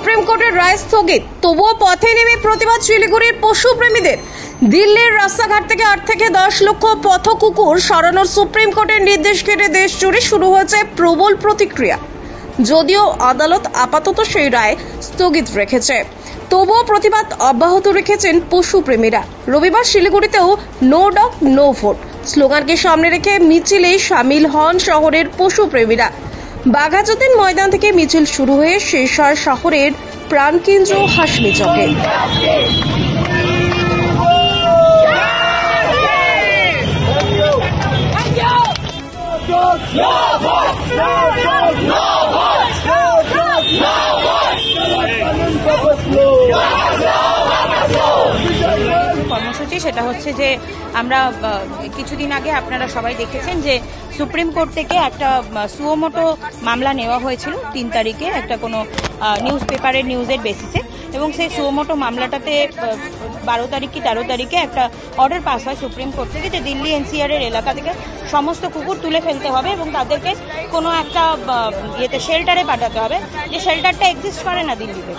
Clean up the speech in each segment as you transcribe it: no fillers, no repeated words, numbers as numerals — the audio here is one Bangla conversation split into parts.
সুপ্রিম কোর্টের রায় স্থগিত, তবুও পথে নেমে প্রতিবাদ শিলিগুড়ির পশুপ্রেমীদের। দিল্লির রাস্তাঘাট থেকে 8 থেকে 10 লক্ষ পথ কুকুর সরানোর সুপ্রিম কোর্টের নির্দেশ ঘিরে দেশ জুড়ে শুরু হয়েছে প্রবল প্রতিক্রিয়া। যদিও আদালত আপাতত সেই রায় স্থগিত রেখেছে, তবুও প্রতিবাদ অব্যাহত রেখেছেন পশুপ্রেমীরা। রবিবার শিলিগুড়িতেও নো ডগ নো ভোট স্লোগানকে সামনে রেখে মিছিলে সামিল হন শহরের পশুপ্রেমীরা। বাঘাযতীন ময়দান থেকে মিছিল শুরু হয়ে শেষ হয় শহরের প্রাণকেন্দ্র হাসমি চকে। কর্মসূচি সেটা হচ্ছে যে আমরা কিছুদিন আগে আপনারা সবাই দেখেছেন যে সুপ্রিম কোর্ট থেকে একটা সুমোটো মামলা নেওয়া হয়েছিল 3 তারিখে একটা কোনো নিউজ পেপারের নিউজের বেসিসে, এবং সেই সুমোটো মামলাটাতে 12 তারিখ কি 13 তারিখে একটা অর্ডার পাস হয় সুপ্রিম কোর্ট থেকে যে দিল্লি এনসিআর এর এলাকা থেকে সমস্ত কুকুর তুলে ফেলতে হবে এবং তাদেরকে কোনো একটা শেল্টারে পাঠাতে হবে, যে শেল্টারটা এক্সিস্ট করে না দিল্লিতে।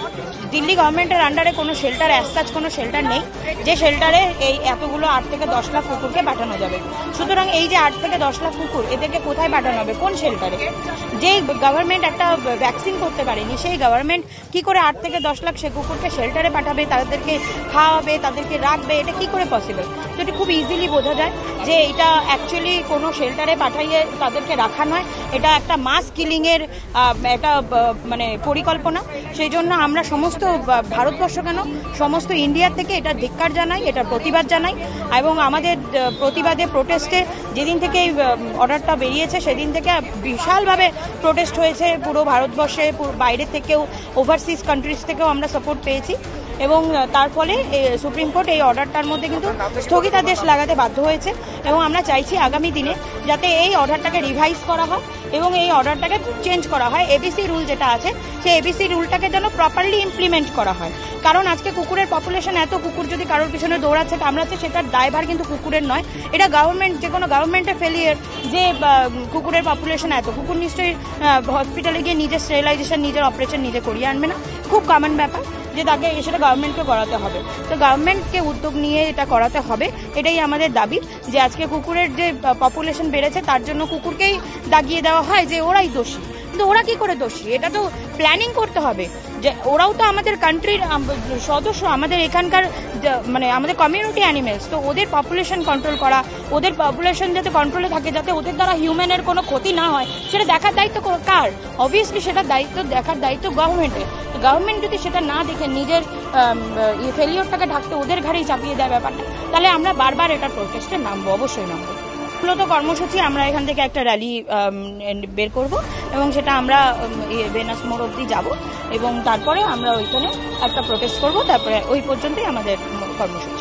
দিল্লি গভর্নমেন্টের আন্ডারে কোনো শেল্টার অ্যাজ কোনো শেল্টার নেই যে শেল্টারে এই এতগুলো 8 থেকে 10 লাখ কুকুরকে পাঠানো যাবে। সুতরাং এই যে 8 থেকে 10 লাখ কুকুর এদেরকে কোথায় পাঠানো হবে, কোন শেল্টারে? যেই গভর্নমেন্ট একটা ভ্যাকসিন করতে পারেনি সেই গভর্নমেন্ট কি করে 8 থেকে 10 লাখ সে কুকুরকে শেল্টারে পাঠাবে, তাদেরকে খাওয়াবে, তাদেরকে রাখবে? এটা কি করে পসিবল? তো এটা খুব ইজিলি বোঝা যায় যে এটা অ্যাকচুয়ালি কোনো শেল্টারে পাঠাইয়ে তাদেরকে রাখা নয়, এটা একটা মাস কিলিংয়ের একটা মানে পরিকল্পনা। সেই জন্য আমরা সমস্ত ভারতবর্ষ কেন সমস্ত ইন্ডিয়ার থেকে এটা ধিক্কার জানাই, এটা প্রতিবাদ জানাই। এবং আমাদের প্রতিবাদে প্রোটেস্টে যেদিন থেকে অর্ডারটা বেরিয়েছে সেদিন থেকে বিশালভাবে প্রোটেস্ট হয়েছে পুরো ভারতবর্ষে, বাইরে থেকেও ওভারসিজ কান্ট্রিজ থেকেও আমরা সাপোর্ট পেয়েছি। এবং তার ফলে সুপ্রিম কোর্ট এই অর্ডারটার মধ্যে কিন্তু স্থগিতাদেশ লাগাতে বাধ্য হয়েছে এবং আমরা চাইছি আগামী দিনে যাতে এই অর্ডারটাকে রিভাইজ করা হয় এবং এই অর্ডারটাকে চেঞ্জ করা হয়। এবিসি রুল যেটা আছে সেই এবিসি রুলটাকে যেন প্রপারলি ইমপ্লিমেন্ট করা হয়, কারণ আজকে কুকুরের পপুলেশন এত, কুকুর যদি কারোর পিছনে দৌড়াচ্ছে কামড়াচ্ছে সেটার দায়ভার কিন্তু কুকুরের নয়, এটা গভর্নমেন্ট, যে কোনো গভর্নমেন্টের ফেলিয়ার যে কুকুরের পপুলেশন এত। কুকুর নিশ্চয়ই হসপিটালে গিয়ে নিজের স্টেরিলাইজেশন, নিজের অপারেশন নিজে করিয়ে আনবে না, খুব কমন ব্যাপার যে তাকে সেটা গভর্নমেন্টকে করাতে হবে। তো গভর্নমেন্টকে উদ্যোগ নিয়ে এটা করাতে হবে, এটাই আমাদের দাবি। যে আজকে কুকুরের যে পপুলেশন বেড়েছে তার জন্য কুকুরকেই দাগিয়ে দেওয়া হয় যে ওরাই দোষী, কিন্তু ওরা কি করে দোষী? এটা তো প্ল্যানিং করতে হবে যে ওরাও তো আমাদের কান্ট্রির সদস্য, আমাদের এখানকার মানে আমাদের কমিউনিটি অ্যানিমেলস, তো ওদের পপুলেশন কন্ট্রোল করা, ওদের পপুলেশন যাতে কন্ট্রোলে থাকে, যাতে ওদের দ্বারা হিউম্যানের কোনো ক্ষতি না হয় সেটা দেখার দায়িত্ব কার? অবভিয়াসলি সেটা দেখার দায়িত্ব গভর্নমেন্টের। গভর্নমেন্ট যদি সেটা না দেখে নিজের ফেলিওরটাকে ঢাকতে ওদের ঘাড়েই চাপিয়ে দেয় ব্যাপারটা, তাহলে আমরা বারবার এটা প্রোটেস্টে নামবো, অবশ্যই নামবো। মূলত কর্মসূচি আমরা এখান থেকে একটা র্যালি বের করব এবং সেটা আমরা বেনাস মোড় অব্দি যাব এবং তারপরে আমরা ওইখানে একটা প্রোটেস্ট করব, তারপরে ওই পর্যন্তই আমাদের কর্মসূচি।